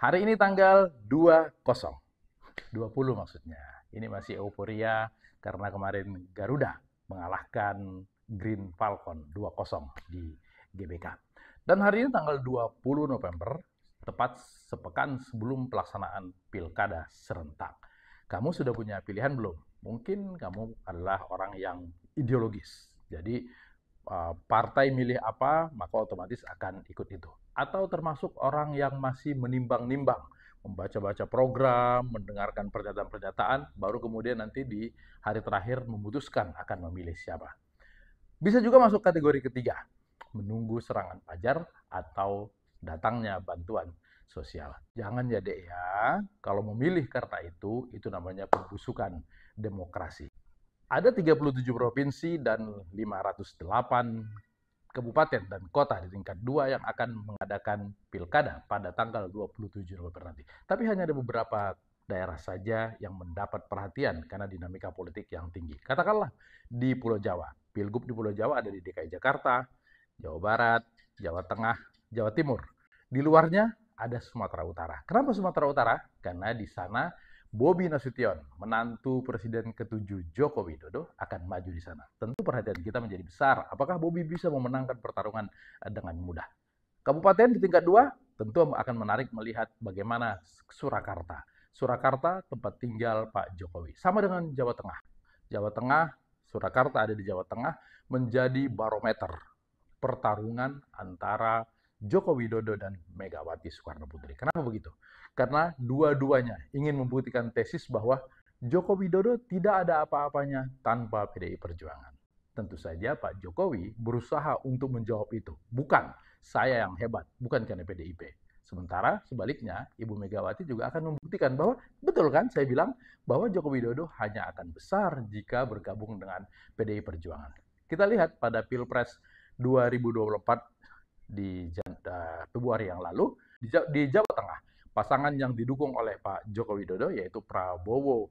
Hari ini tanggal 20, 20 maksudnya. Ini masih euforia karena kemarin Garuda mengalahkan Green Falcon 2-0 di GBK. Dan hari ini tanggal 20 November, tepat sepekan sebelum pelaksanaan Pilkada serentak. Kamu sudah punya pilihan belum? Mungkin kamu adalah orang yang ideologis. Jadi partai milih apa, maka otomatis akan ikut itu. Atau termasuk orang yang masih menimbang-nimbang, membaca-baca program, mendengarkan pernyataan-pernyataan, baru kemudian nanti di hari terakhir memutuskan akan memilih siapa. Bisa juga masuk kategori ketiga, menunggu serangan fajar atau datangnya bantuan sosial. Jangan ya dek ya, kalau memilih karena itu namanya pembusukan demokrasi. Ada 37 provinsi dan 508 kabupaten dan kota di tingkat 2 yang akan mengadakan pilkada pada tanggal 27 November nanti. Tapi hanya ada beberapa daerah saja yang mendapat perhatian karena dinamika politik yang tinggi. Katakanlah di Pulau Jawa. Pilgub di Pulau Jawa ada di DKI Jakarta, Jawa Barat, Jawa Tengah, Jawa Timur. Di luarnya ada Sumatera Utara. Kenapa Sumatera Utara? Karena di sana Bobi Nasution, menantu Presiden ke-7 Joko Widodo, akan maju di sana. Tentu perhatian kita menjadi besar. Apakah Bobi bisa memenangkan pertarungan dengan mudah? Kabupaten di tingkat 2 tentu akan menarik melihat bagaimana Surakarta. Surakarta tempat tinggal Pak Jokowi. Sama dengan Jawa Tengah. Jawa Tengah, Surakarta ada di Jawa Tengah, menjadi barometer pertarungan antara Joko Widodo dan Megawati Soekarno Putri. Kenapa begitu? Karena dua-duanya ingin membuktikan tesis bahwa Joko Widodo tidak ada apa-apanya tanpa PDI Perjuangan. Tentu saja Pak Jokowi berusaha untuk menjawab itu. Bukan saya yang hebat, bukan karena PDIP. Sementara sebaliknya, Ibu Megawati juga akan membuktikan bahwa betul kan saya bilang bahwa Joko Widodo hanya akan besar jika bergabung dengan PDI Perjuangan. Kita lihat pada Pilpres 2024 di Februari yang lalu di Jawa Tengah, pasangan yang didukung oleh Pak Joko Widodo yaitu Prabowo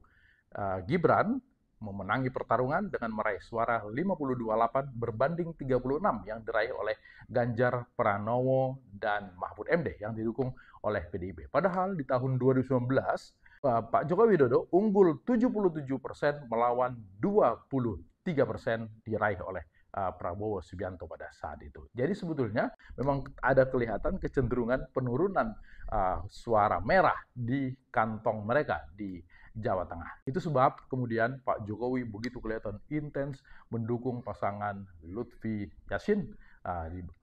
Gibran memenangi pertarungan dengan meraih suara 52,8 berbanding 36 yang diraih oleh Ganjar Pranowo dan Mahfud MD yang didukung oleh PDIP. Padahal di tahun 2019 Pak Joko Widodo unggul 77% melawan 23% diraih oleh Prabowo Subianto pada saat itu. Jadi sebetulnya memang ada kelihatan kecenderungan penurunan suara merah di kantong mereka di Jawa Tengah. Itu sebab kemudian Pak Jokowi begitu kelihatan intens mendukung pasangan Lutfi Yassin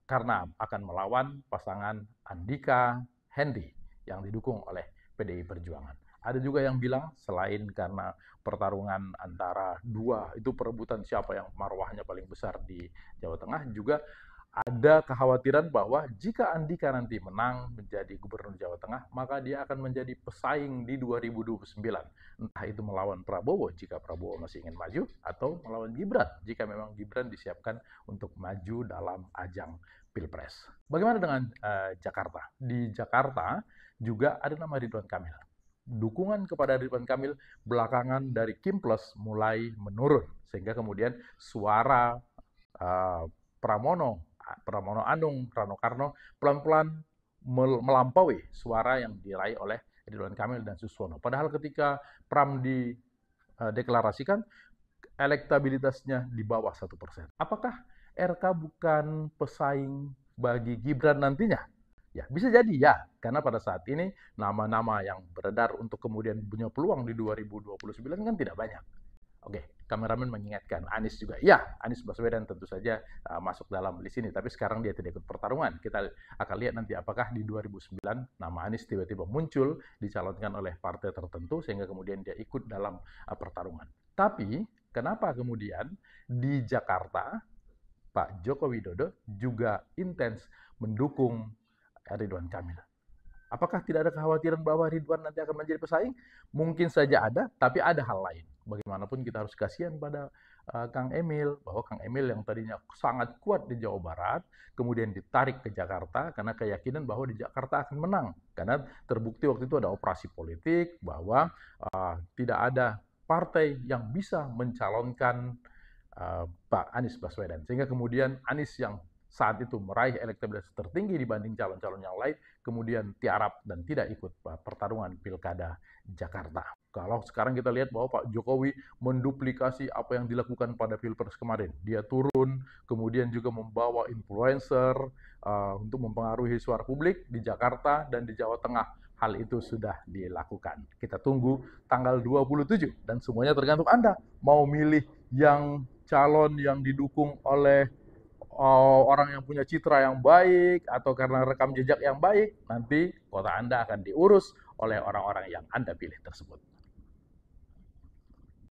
karena akan melawan pasangan Andika Hendy yang didukung oleh PDI Perjuangan. Ada juga yang bilang selain karena pertarungan antara dua itu perebutan siapa yang marwahnya paling besar di Jawa Tengah, juga ada kekhawatiran bahwa jika Andika nanti menang menjadi gubernur Jawa Tengah, maka dia akan menjadi pesaing di 2029. Entah itu melawan Prabowo jika Prabowo masih ingin maju, atau melawan Gibran jika memang Gibran disiapkan untuk maju dalam ajang Pilpres. Bagaimana dengan Jakarta? Di Jakarta juga ada nama Ridwan Kamil. Dukungan kepada Ridwan Kamil belakangan dari Kim Plus mulai menurun, sehingga kemudian suara Pramono Anung, Rano Karno pelan-pelan melampaui suara yang diraih oleh Ridwan Kamil dan Suswono. Padahal ketika Pram dideklarasikan, elektabilitasnya di bawah 1%. Apakah RK bukan pesaing bagi Gibran nantinya? Ya, bisa jadi ya, karena pada saat ini nama-nama yang beredar untuk kemudian punya peluang di 2029 kan tidak banyak. Oke, kameramen mengingatkan, Anies juga. Ya, Anies Baswedan tentu saja masuk dalam list ini, tapi sekarang dia tidak ikut pertarungan. Kita akan lihat nanti apakah di 2009 nama Anies tiba-tiba muncul, dicalonkan oleh partai tertentu, sehingga kemudian dia ikut dalam pertarungan. Tapi, kenapa kemudian di Jakarta, Pak Joko Widodo juga intens mendukung Ridwan Kamil? Apakah tidak ada kekhawatiran bahwa Ridwan nanti akan menjadi pesaing? Mungkin saja ada, tapi ada hal lain. Bagaimanapun kita harus kasihan pada Kang Emil, bahwa Kang Emil yang tadinya sangat kuat di Jawa Barat, kemudian ditarik ke Jakarta karena keyakinan bahwa di Jakarta akan menang. Karena terbukti waktu itu ada operasi politik, bahwa tidak ada partai yang bisa mencalonkan Pak Anies Baswedan. Sehingga kemudian Anies yang saat itu meraih elektabilitas tertinggi dibanding calon-calon yang lain, kemudian tiarap dan tidak ikut pertarungan Pilkada Jakarta. Kalau sekarang kita lihat bahwa Pak Jokowi menduplikasi apa yang dilakukan pada Pilpres kemarin. Dia turun, kemudian juga membawa influencer untuk mempengaruhi suara publik di Jakarta dan di Jawa Tengah. Hal itu sudah dilakukan. Kita tunggu tanggal 27 dan semuanya tergantung Anda. Mau milih yang calon yang didukung oleh orang yang punya citra yang baik atau karena rekam jejak yang baik, nanti kota Anda akan diurus oleh orang-orang yang Anda pilih tersebut.